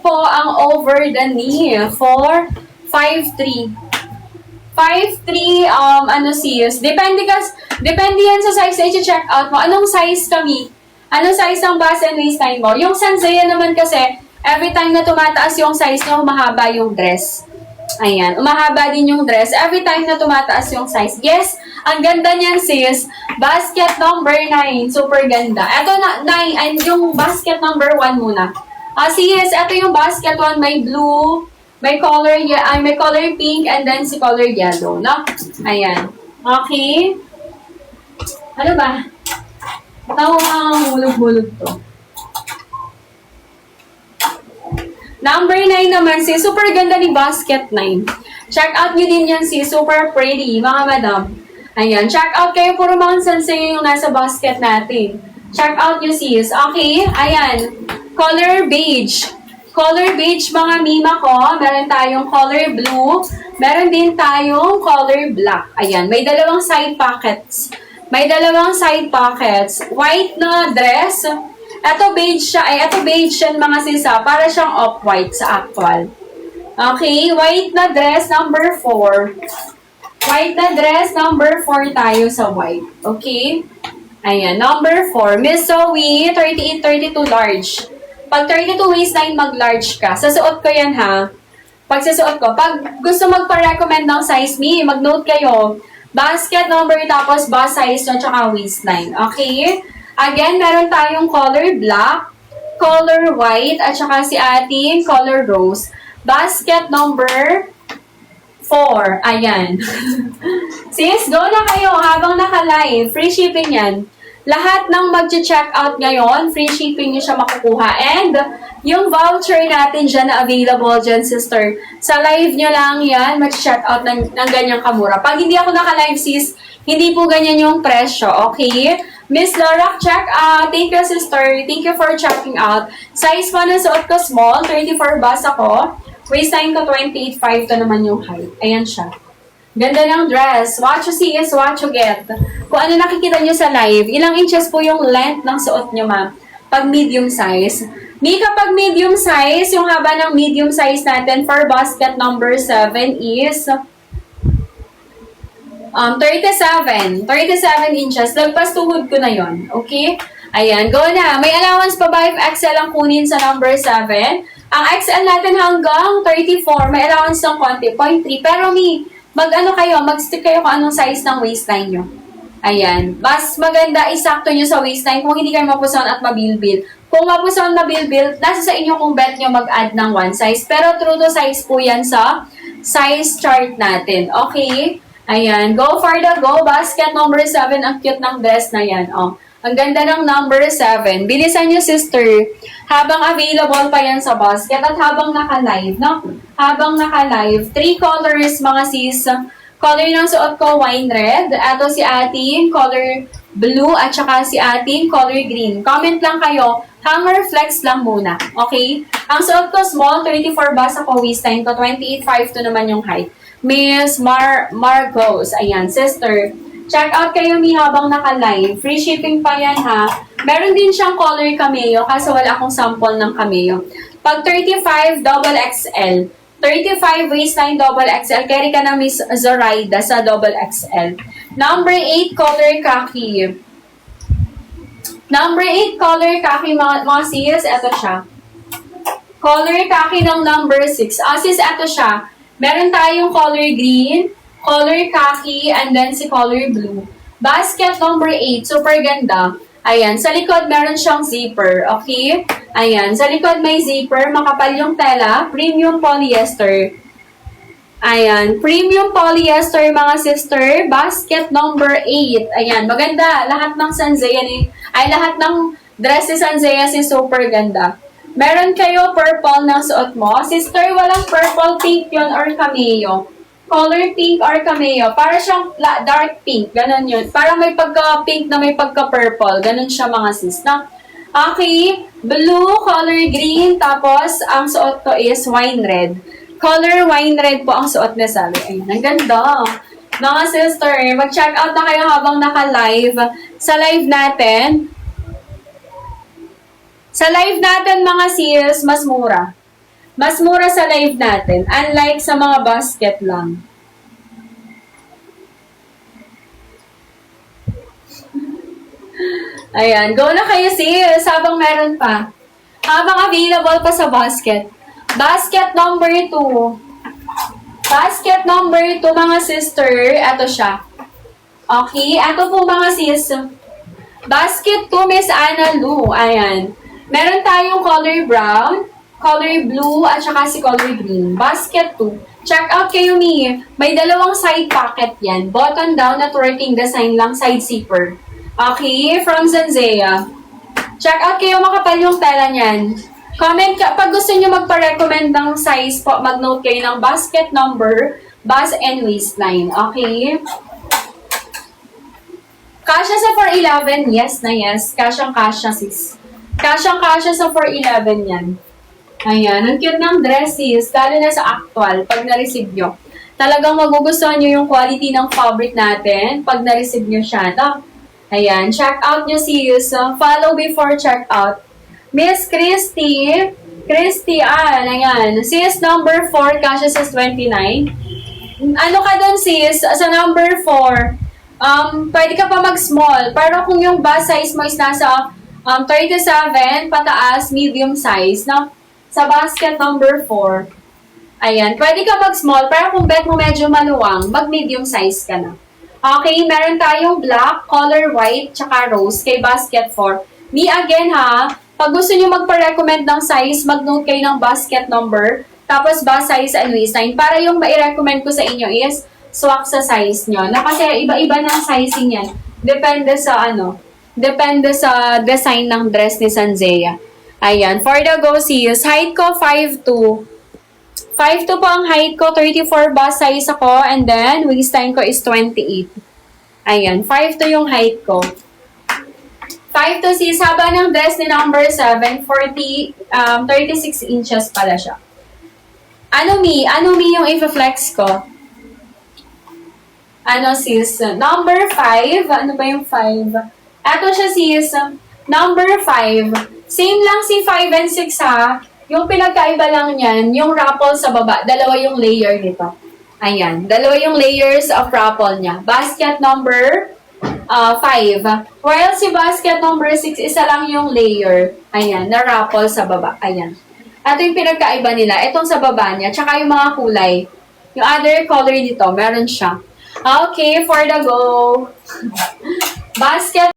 po ang over the knee for 5'3". 5'3", ano sis? Depende yan sa size na i-check out mo. Anong size kami? Anong size ng bust and waistline mo? Yung Sansea naman kasi, every time na tumataas yung size niya, humahaba yung dress. Ayan, umahaba din yung dress. Every time na tumataas yung size. Yes, ang ganda niyan sis. Basket number 9. Super ganda. Ito na, 9, yung basket number 1 muna. Sis, ito yung basket 1. May blue, may color pink, and then si color yellow, no? Ayan. Okay. Ano ba? Hulog-hulog to. Number 9 naman si super ganda ni basket 9. Check out nyo din yan si super pretty, mga madam. Ayan, check out kayo. Puro mga Sansea yung nasa basket natin. Check out nyo sis. Okay, ayan. Color beige. Color beige mga mima ko. Meron tayong color blue. Meron din tayong color black. Ayan, may dalawang side pockets. White na dress. Ito beige siya. Ito beige yan mga sisa. Para siyang off-white sa actual. Okay, white na dress number 4. White na dress number 4 tayo sa white. Okay? Ayan, number 4. Miss Zoe, 38-32 large. Pag 32 waistline, mag-large ka. Sasuot ko yan ha. Pag gusto magpa-recommend ng size me, mag-note kayo. Basket number, tapos bust size nyo, tsaka waistline. Okay? Again, meron tayong color black, color white, at saka si ating color rose. Basket number 4. Ayan. Sis, go na kayo habang naka-live. Free shipping yan. Lahat ng mag-check out ngayon, free shipping nyo siya makukuha. And yung voucher natin dyan na available dyan, sister, sa live nyo lang yan, mag-check out ng ganyang kamura. Pag hindi ako naka-live, sis, hindi po ganyan yung presyo, okay? Miss Laura, check out. Thank you, sister. Thank you for checking out. Size mo na suot ko small, 24 bust ako. Waistline ko 28.5 to naman yung height. Ayan siya. Ganda ng dress. What you see is what you get. Kung ano nakikita nyo sa live, ilang inches po yung length ng suot nyo, ma'am? Pag medium size. Kapag medium size, yung haba ng medium size natin for basket number 7 is 37 inches. Lagpas tuhod ko na yon. Okay? Ayan, go na. May allowance pa ba if XL ang kunin sa number 7? Ang XL natin hanggang 34. May allowance ng konti, 0.3. Pero mag-stick kayo kung anong size ng waistline nyo. Ayan. Mas maganda isakto nyo sa waistline kung hindi kayo mapuson at mabilbil. Kung mapuson, mabilbil, nasa sa inyo kung bet nyo mag-add ng 1 size. Pero true to size po yan sa size chart natin. Okay? Ayan. Go for the go. Basket number 7. Ang cute ng dress na yan. Oh. Ang ganda ng number 7. Bilisan nyo, sister. Habang available pa yan sa basket at habang naka-live, no? Habang naka-live. 3 colors, mga sis. Color ng suot ko, wine red. Ito si ating color blue at saka si ating color green. Comment lang kayo. Hanger flex lang muna. Okay? Ang suot ko, small. 34 bust ako. Waistline ko. 28.5 to naman yung height. Miss Marcos. Ayan, sister. Check out kayo habang naka-live. Free shipping pa yan ha. Meron din siyang color cameo kasi wala akong sample ng cameo. Pag 35 double XL, 35 waistline double XL, carry ka na Miss Zoraida sa double XL. Number 8 color khaki. Number 8 color khaki mga sis, eto siya. Color khaki ng number 6. Sis, eto siya. Meron tayong color green, color khaki, and then si color blue. Basket number 8, super ganda. Ayan, sa likod meron siyang zipper, okay? Ayan, sa likod may zipper, makapal yung tela, premium polyester. Ayan, premium polyester mga sister, basket number 8. Ayan, maganda. Lahat ng Sansea lahat ng dress ni Sansea super ganda. Meron kayo purple ng suot mo. Sister, walang purple, pink yun or cameo. Color pink or cameo. Para siyang dark pink. Ganon yun. Para may pagka-pink na may pagka-purple. Ganon siya mga sis. Na? Okay. Blue, color green. Tapos, ang suot ko is wine red. Color wine red po ang suot na sabi. Ayun, ang ganda. Mga sister, mag-check out na kayo habang naka-live. Sa live natin, mga sis, mas mura. Mas mura sa live natin. Unlike sa mga basket lang. Ayan. Go na kayo sis. Habang meron pa. Habang available pa sa basket. Basket number 2. Basket number 2 mga sister. Ito siya. Okay. Ito po mga sis. Basket 2 Miss Ana Lu. Ayan. Meron tayong color brown, color blue, at saka si color green. Basket 2. Check out kayo ni. May dalawang side pocket yan. Button down at working design lang, side zipper. Okay, from Zanzea. Check out kayo, makapal yung tela niyan. Comment ka, pag gusto nyo magpa-recommend ng size po, mag-note kayo ng basket number, bust and waistline. Okay? Kasya sa 411, yes na yes. Kasyang-kasya sis. Kasyang-kasya sa 411 yan. Ayan, ang cute ng dresses, lalo na sa actual, pag na-receive nyo. Talagang magugustuhan nyo yung quality ng fabric natin pag na-receive nyo siya. No? Ayan, check out nyo sis. Follow before check out. Miss Christy. Christy, ayan. Sis, number 4, kasya sa 29. Ano ka dun sis? Sa number 4, pwede ka pa mag-small. Pero kung yung bust size mo is nasa 37, pataas, medium size. Na, sa basket number 4, ayan, pwede ka mag-small. Pero kung bet mo medyo maluwang, mag-medium size ka na. Okay, meron tayong black, color white, tsaka rose kay basket 4. Me again ha, pag gusto nyo magpa-recommend ng size, mag-note kayo ng basket number, tapos bust size and waistline. Para yung ma-recommend ko sa inyo is swak sa size nyo. Na kasi iba-iba ng sizing yan. Depende sa depende sa design ng dress ni Zanzea. Ayan, for the go sis, height ko 5'2". 5'2 po ang height ko, 34 bust size ako, and then waistline ko is 28. Ayan, 5'2 yung height ko. 5'2 sis, haba ng dress ni number 7, 36 inches pala siya. Ano mi yung i-flex ko? Ano sis? Number 5, ano ba yung 5? Eto siya sis, number 5. Same lang si 5 and 6 ha. Yung pinagkaiba lang niyan, yung ruffle sa baba, dalawa yung layer nito. Ayan, dalawa yung layers of ruffle niya. Basket number 5. While si basket number 6, isa lang yung layer. Ayan, na ruffle sa baba. Ayan. Ito yung pinagkaiba nila. Itong sa baba niya, tsaka yung mga kulay. Yung other color dito, meron siya. Okay, for the go. Basket